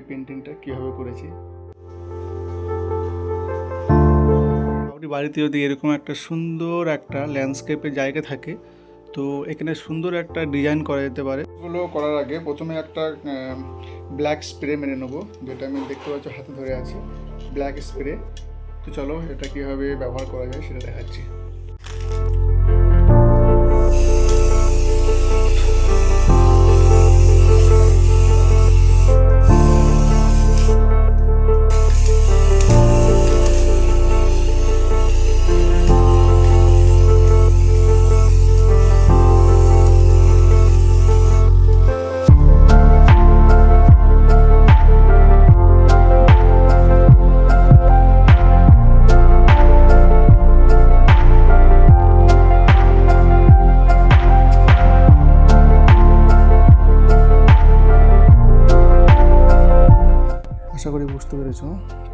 এই পেন্টিংটা কীভাবে করেছি। আপনি বাড়িতে যদি এরকম একটা সুন্দর একটা ল্যান্ডস্কেপের জায়গা থাকে, তো এখানে সুন্দর একটা ডিজাইন করা যেতে পারে। এগুলো করার আগে প্রথমে একটা ব্ল্যাক স্প্রে মেরে নেবো, যেটা আমি দেখতে পাচ্ছি হাতে ধরে আছে, ব্ল্যাক স্প্রে। তো চলো এটা কীভাবে ব্যবহার করা যায় সেটা দেখাচ্ছি। আশা করি বুঝতে পেরেছো।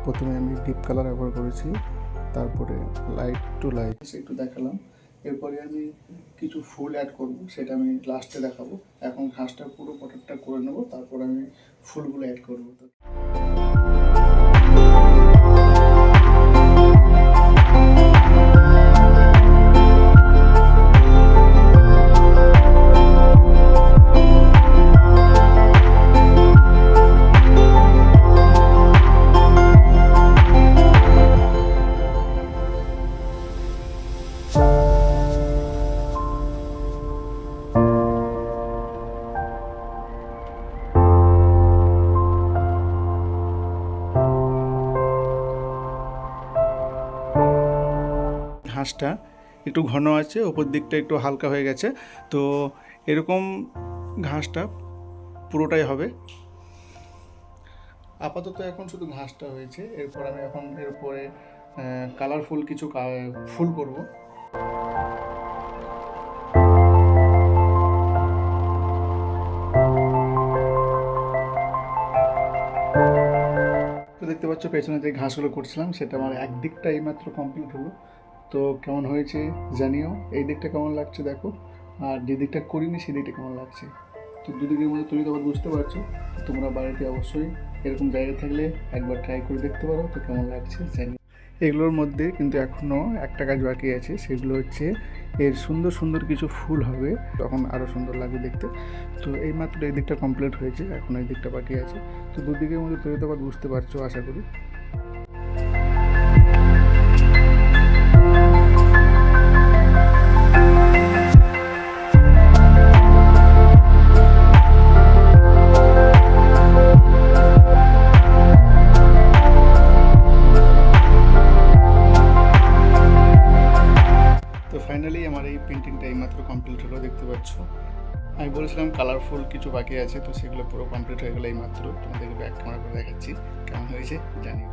প্রথমে আমি ডিপ কালার ব্যবহার করেছি, তারপরে লাইট টু লাইট একটু দেখালাম। এরপরে আমি কিছু ফুল অ্যাড করব, সেটা আমি লাস্টে দেখাবো। এখন ঘাসটা পুরো পটেরটা করে নেবো, তারপর আমি ফুলগুলো অ্যাড করবো। ঘাসটা একটু ঘন আছে, ওপর দিকটা একটু হালকা হয়ে গেছে। তো এরকম ঘাসটা পুরোটাই হবে। আপাতত এখন শুধু ঘাসটা হয়েছে, এরপর আমি এখন এর উপরে কালারফুল কিছু ফুল করব। তো দেখতে পাচ্ছ পেছনে যে ঘাসগুলো করছিলাম সেটা আমার একদিকটা এইমাত্র কমপ্লিট হলো। তো কেমন হয়েছে জানিও। এই দিকটা কেমন লাগছে দেখো, আর যে দিকটা করিনি সেই দিকটা কেমন লাগছে। তো দুদিকের মধ্যে তুমি তো আবার বুঝতে পারছো। তোমরা বাড়িতে অবশ্যই এরকম জায়গা থাকলে একবার ট্রাই করে দেখতে পারো, তো কেমন লাগছে জানি। এগুলোর মধ্যে কিন্তু এখনও একটা কাজ বাকি আছে, সেগুলো হচ্ছে এর সুন্দর সুন্দর কিছু ফুল হবে, তখন আরও সুন্দর লাগবে দেখতে। তো এইমাত্র এই দিকটা কমপ্লিট হয়েছে, এখন এই দিকটা বাকি আছে। তো দুদিকের মধ্যে তুমি তো আবার বুঝতে পারছো আশা করি। তো ফাইনালি আমার এই পেন্টিংটা এইমাত্র কমপ্লিট হলো, দেখতে পাচ্ছ। আমি বলেছিলাম কালারফুল কিছু বাকি আছে, তো সেগুলো পুরো কমপ্লিট হয়ে গেলো এইমাত্র। তোমাদেরকে ব্যাক ক্যামেরা করে দেখাচ্ছি কেমন হয়েছে জানি।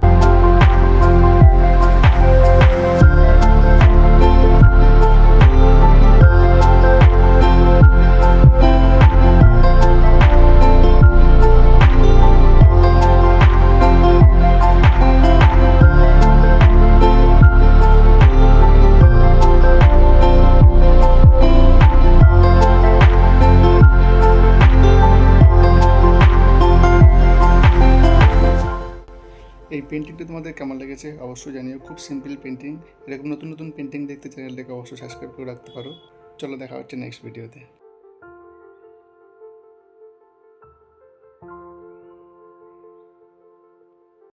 এই পেন্টিংটা তোমাদের কেমন লেগেছে অবশ্যই জানিও। খুব সিম্পল পেন্টিং। এরকম নতুন নতুন পেন্টিং দেখতে চ্যানেলটাকে অবশ্যই সাবস্ক্রাইব করে রাখতে পারো। চলো দেখা হচ্ছে নেক্সট ভিডিওতে।